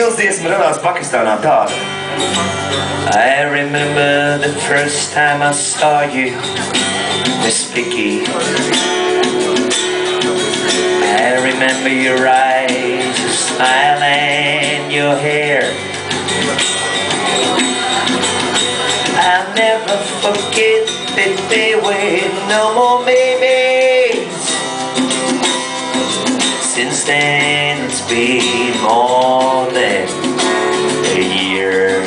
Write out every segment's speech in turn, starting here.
Mīlas dziesma radās Pakistānā tāda. I remember the first time I saw you, Miss Picky. I remember your eyes, your smile and your hair. I'll never forget that there were no more babies. Since then it's been more than a year.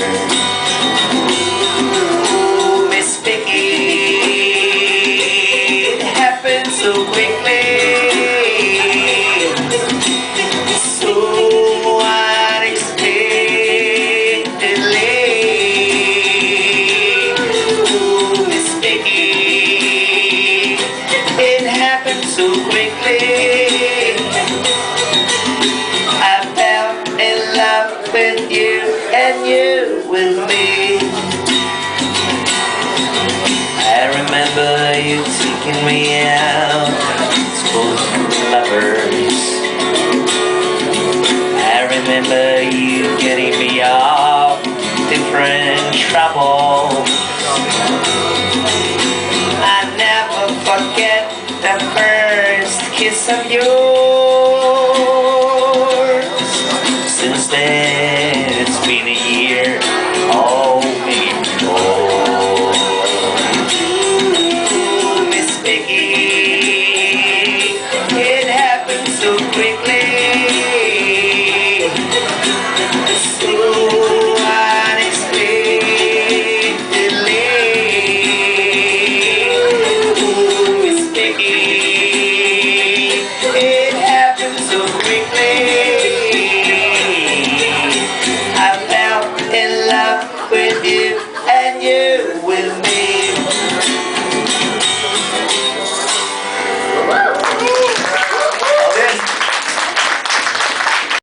Ooh, Miss Picky, it happened so quickly. So quickly, I fell in love with you and you with me. I remember you taking me out to lovers. I remember you getting me off different troubles. I never forget the first kiss of yours.